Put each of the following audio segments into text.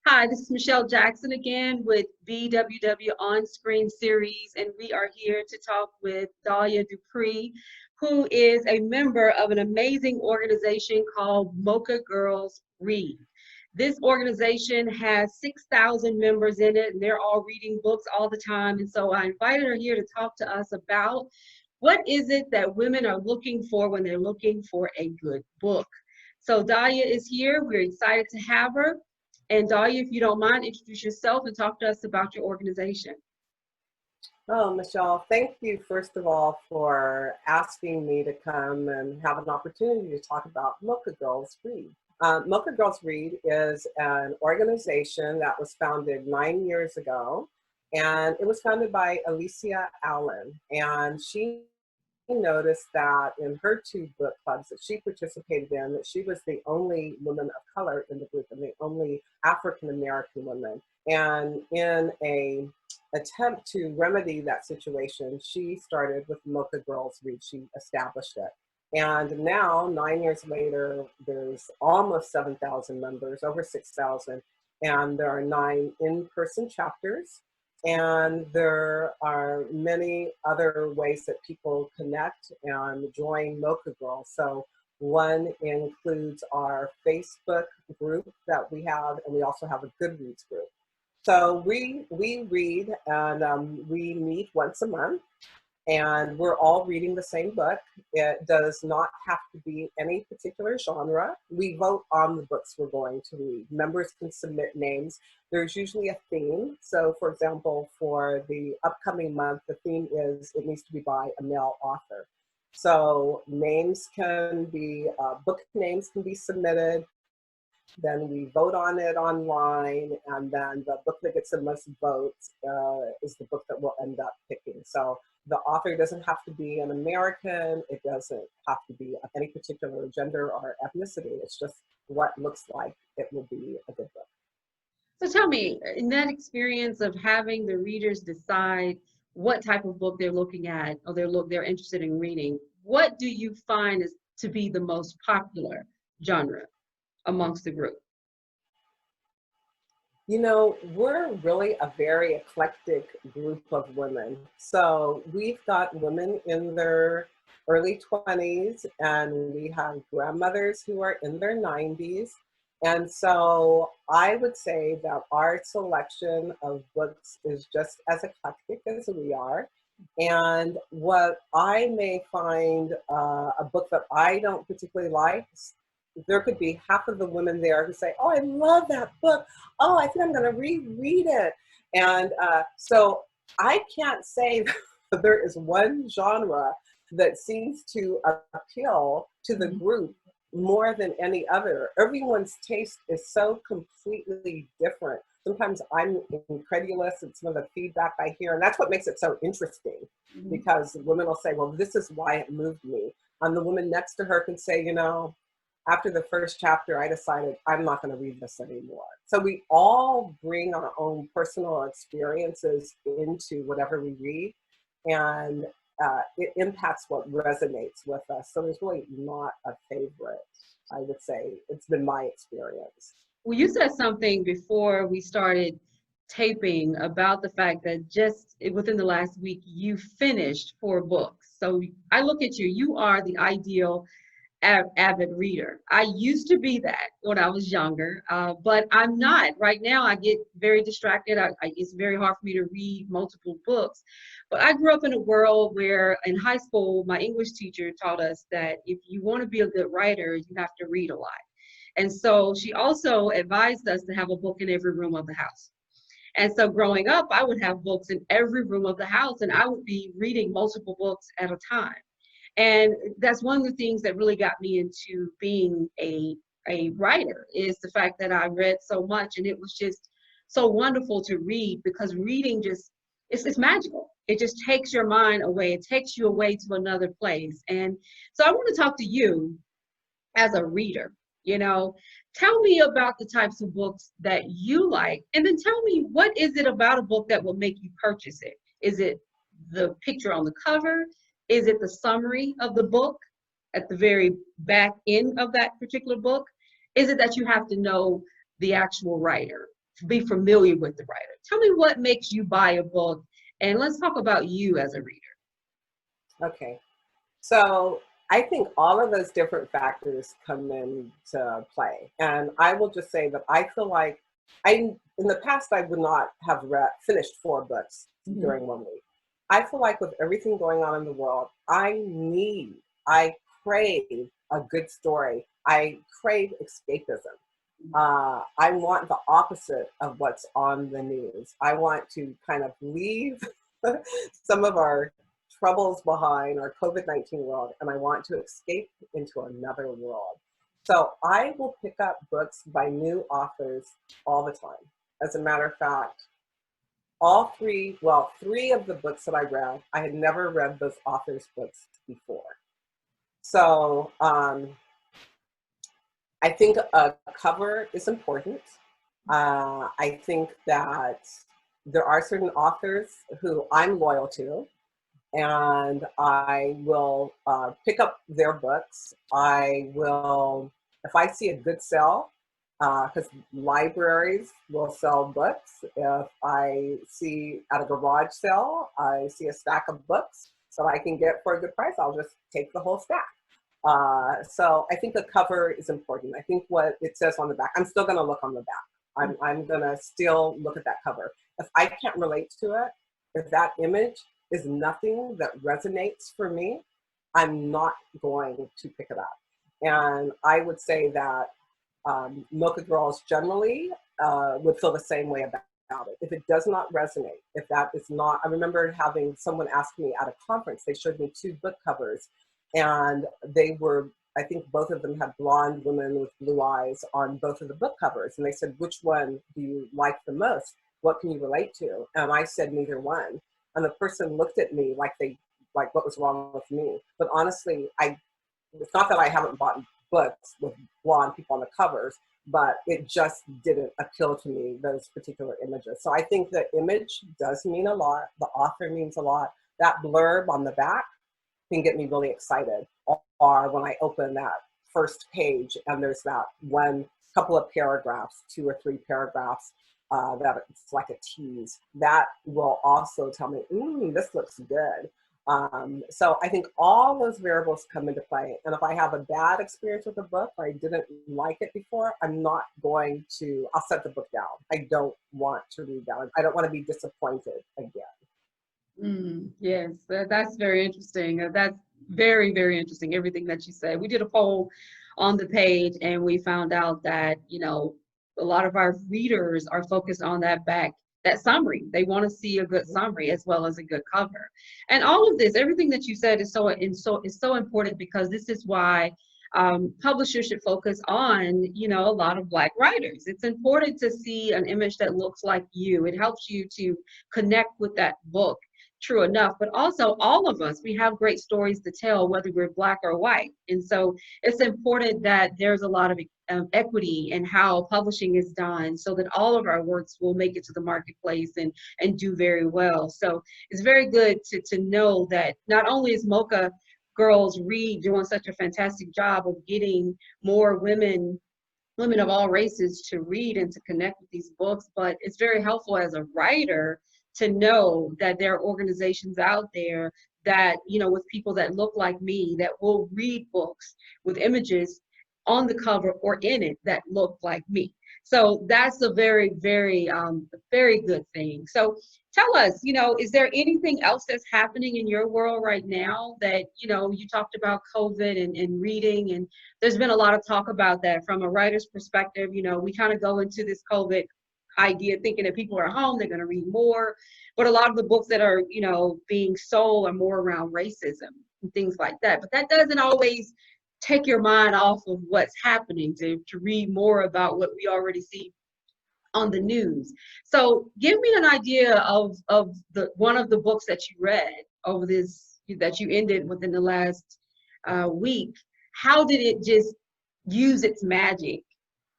Hi, this is Michelle Jackson again with BWW On Screen Series, and we are here to talk with Dalia Dupris, who is a member of an amazing organization called Mocha Girls Read. This organization has 6,000 members in it, and they're all reading books all the time. And so I invited her here to talk to us about what is it that women are looking for when they're looking for a good book. So Dalia is here. We're excited to have her. And Dalia, if you don't mind, introduce yourself and talk to us about your organization. Oh, Michelle, thank you, first of all, for asking me to come and have an opportunity to talk about Mocha Girls Read. Mocha Girls Read is an organization that was founded 9 years ago, and it was founded by Alicia Allen. And she noticed that in her two book clubs that she participated in, that she was the only woman of color in the group and the only African-American woman. And in a attempt to remedy that situation, she started with Mocha Girls Read. She established it. And now, 9 years later, there's almost 7,000 members, over 6,000, and there are 9 in-person chapters. And there are many other ways that people connect and join Mocha Girls. So one includes our Facebook group that we have, and we also have a Goodreads group. So we read, and we meet once a month, and we're all reading the same book. It does not have to be any particular genre. We vote on the books we're going to read. Members can submit names. There's usually a theme. So for example, for the upcoming month, the theme is it needs to be by a male author. So names can be, book names can be submitted. Then we vote on it online, and then the book that gets the most votes is the book that we'll end up picking. So the author doesn't have to be an American. It doesn't have to be of any particular gender or ethnicity. It's just what looks like it will be a good book. So tell me, in that experience of having the readers decide what type of book they're looking at or they're interested in reading, what do you find is to be the most popular genre amongst the group? You know, we're really a very eclectic group of women. So we've got women in their early 20s, and we have grandmothers who are in their 90s. And so I would say that our selection of books is just as eclectic as we are. And what I may find a book that I don't particularly like, there could be half of the women there who say, oh, I love that book. Oh, I think I'm going to reread it. And so I can't say that there is one genre that seems to appeal to the group more than any other. Everyone's taste is so completely different. Sometimes I'm incredulous at some of the feedback I hear, and that's what makes it so interesting, because women will say, well, this is why it moved me. And the woman next to her can say, you know, after the first chapter, I decided I'm not going to read this anymore. So we all bring our own personal experiences into whatever we read, and it impacts what resonates with us. So there's really not a favorite, I would say. It's been my experience. Well, you said something before we started taping about the fact that just within the last week, you finished 4 books. So I look at you, you are the ideal avid reader. I used to be that when I was younger, but I'm not. Right now, I get very distracted. It's very hard for me to read multiple books. But I grew up in a world where in high school, my English teacher taught us that if you want to be a good writer, you have to read a lot. And so she also advised us to have a book in every room of the house. And so growing up, I would have books in every room of the house, and I would be reading multiple books at a time. And that's one of the things that really got me into being a writer, is the fact that I read so much, and it was just so wonderful to read, because reading just, it's magical. It just takes your mind away. It takes you away to another place. And so I want to talk to you as a reader. You know, tell me about the types of books that you like, and then tell me, what is it about a book that will make you purchase it? Is it the picture on the cover? Is it the summary of the book at the very back end of that particular book? Is it that you have to know the actual writer? be familiar with the writer. Tell me what makes you buy a book, and let's talk about you as a reader. Okay. So I think all of those different factors come into play. And I will just say that I feel like in the past, I would not have finished 4 books during 1 week. I feel like with everything going on in the world, I crave a good story. I crave escapism. I want the opposite of what's on the news. I want to kind of leave some of our troubles behind, our COVID-19 world, and I want to escape into another world. So I will pick up books by new authors all the time. As a matter of fact, three of the books that I read, I had never read those authors' books before. So I think a cover is important. I think that there are certain authors who I'm loyal to, and I will pick up their books. I will, if I see a good sale, because libraries will sell books. If I see at a garage sale, I see a stack of books that I can get for a good price, I'll just take the whole stack. So I think the cover is important. I think what it says on the back, I'm still gonna look on the back. I'm gonna still look at that cover. If I can't relate to it, if that image is nothing that resonates for me, I'm not going to pick it up. And I would say that Mocha Girls generally would feel the same way about it. If it does not resonate, if that is not, I remember having someone ask me at a conference, they showed me 2 book covers, and they were, I think both of them had blonde women with blue eyes on both of the book covers. And they said, which one do you like the most? What can you relate to? And I said, neither one. And the person looked at me like what was wrong with me. But honestly, it's not that I haven't bought books with blonde people on the covers, but it just didn't appeal to me, those particular images. So I think the image does mean a lot. The author means a lot. That blurb on the back can get me really excited. Or when I open that first page and there's that one couple of paragraphs, 2 or 3 paragraphs, that it's like a tease, that will also tell me, this looks good. So I think all those variables come into play. And if I have a bad experience with a book or I didn't like it before, I'm not going to, I'll set the book down. I don't want to read that. I don't want to be disappointed again. Yes, that's very interesting. That's very, very interesting, everything that you said. We did a poll on the page and we found out that, a lot of our readers are focused on that summary. They want to see a good summary as well as a good cover. And all of this, everything that you said is so important, because this is why publishers should focus on, a lot of Black writers. It's important to see an image that looks like you. It helps you to connect with that book. True enough, but also all of us, we have great stories to tell, whether we're Black or white. And so it's important that there's a lot of equity in how publishing is done, so that all of our works will make it to the marketplace and do very well. So it's very good to know that not only is Mocha Girls Read doing such a fantastic job of getting more women of all races to read and to connect with these books, but it's very helpful as a writer to know that there are organizations out there that, with people that look like me, that will read books with images on the cover or in it that look like me. So that's a very, very, very good thing. So tell us, is there anything else that's happening in your world right now that, you talked about COVID and reading, and there's been a lot of talk about that from a writer's perspective. We kind of go into this COVID idea thinking that people are home, they're going to read more, but a lot of the books that are being sold are more around racism and things like that. But that doesn't always take your mind off of what's happening, to read more about what we already see on the news. So give me an idea of one of the books that you read over this, that you ended within the last week. How did it just use its magic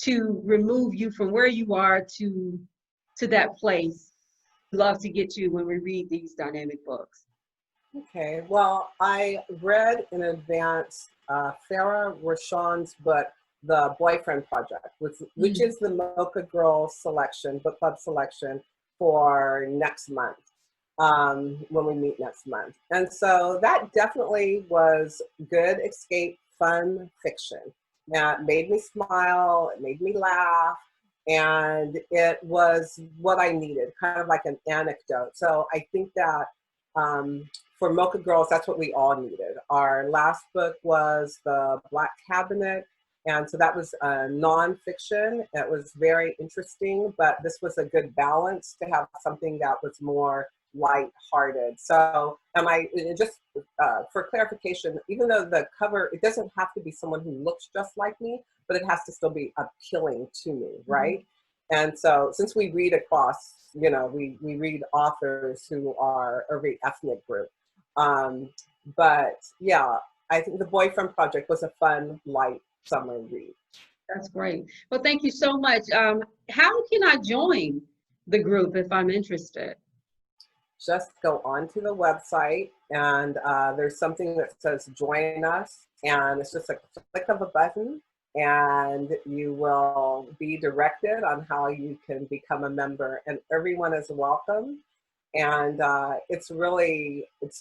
to remove you from where you are to that place we love to get to when we read these dynamic books? Okay, well, I read in advance Farah Rashan's book, the Boyfriend Project, which is the Mocha Girls selection, book club selection for next month, when we meet next month. And so that definitely was good escape, fun fiction. That made me smile, it made me laugh, and it was what I needed, kind of like an anecdote. So I think that for Mocha Girls, that's what we all needed. Our last book was The Black Cabinet, and so that was nonfiction. It was very interesting, but this was a good balance to have something that was more light-hearted. So just for clarification, even though the cover, it doesn't have to be someone who looks just like me, but it has to still be appealing to me, right? And so since we read across, you know, we read authors who are a very ethnic group. But yeah, I think The Boyfriend Project was a fun, light summer read. That's great. Well, thank you so much. How can I join the group if I'm interested? Just go onto the website, and there's something that says join us, and it's just a click of a button, and you will be directed on how you can become a member, and everyone is welcome. And it's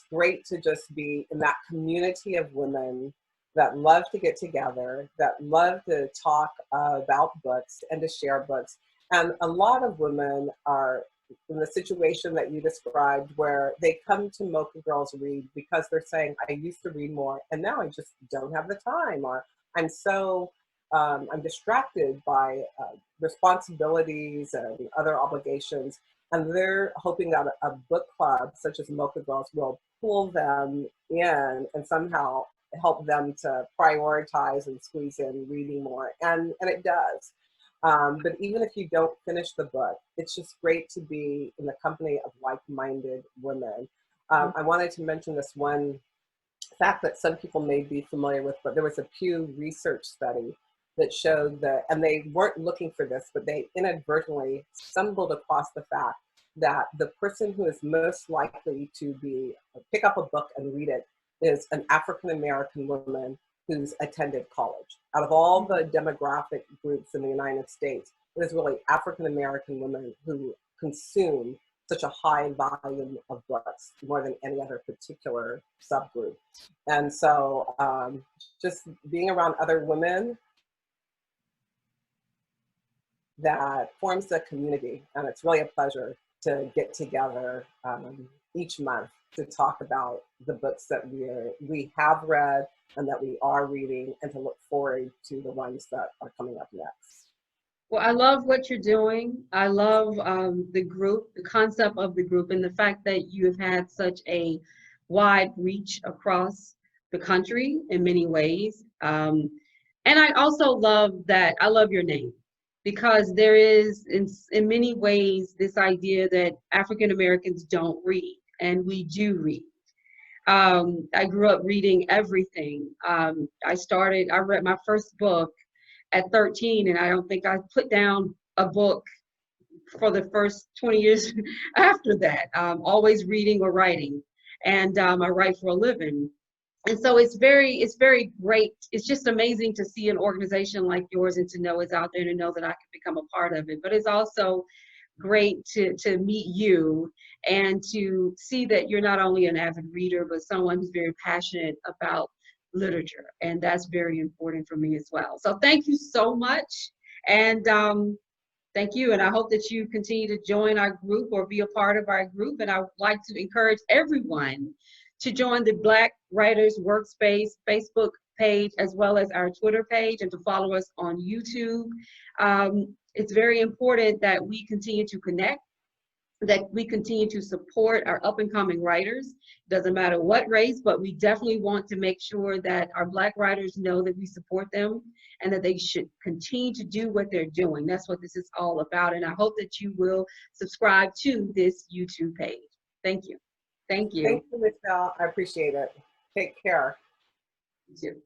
great to just be in that community of women that love to get together, that love to talk about books and to share books. And a lot of women are in the situation that you described, where they come to Mocha Girls Read because they're saying, I used to read more and now I just don't have the time, or I'm so, I'm distracted by responsibilities and other obligations. And they're hoping that a book club such as Mocha Girls will pull them in and somehow help them to prioritize and squeeze in reading more. And it does. But even if you don't finish the book, it's just great to be in the company of like-minded women. I wanted to mention this one fact that some people may be familiar with, but there was a Pew Research study that showed that, and they weren't looking for this, but they inadvertently stumbled across the fact that the person who is most likely to pick up a book and read it is an African-American woman who's attended college. Out of all the demographic groups in the United States, it is really African-American women who consume such a high volume of books, more than any other particular subgroup. And so just being around other women, that forms a community, and it's really a pleasure to get together each month to talk about the books that we have read and that we are reading, and to look forward to the ones that are coming up next. Well, I love what you're doing. I love the group, the concept of the group, and the fact that you have had such a wide reach across the country in many ways. And I also love that, I love your name, because there is in many ways this idea that African Americans don't read, and we do read. I grew up reading everything. I read my first book at 13, and I don't think I put down a book for the first 20 years after that. Always reading or writing, and I write for a living. And so it's very great. It's just amazing to see an organization like yours and to know it's out there, and to know that I can become a part of it. But it's also great to meet you and to see that you're not only an avid reader, but someone who's very passionate about literature. And that's very important for me as well. So thank you so much. And thank you. And I hope that you continue to join our group or be a part of our group. And I would like to encourage everyone to join the Black Writers Workspace Facebook page, as well as our Twitter page, and to follow us on YouTube. It's very important that we continue to connect, that we continue to support our up-and-coming writers. Doesn't matter what race, but we definitely want to make sure that our Black writers know that we support them and that they should continue to do what they're doing. That's what this is all about. And I hope that you will subscribe to this YouTube page. Thank you. Thank you. Thank you, Michelle. I appreciate it. Take care. You too.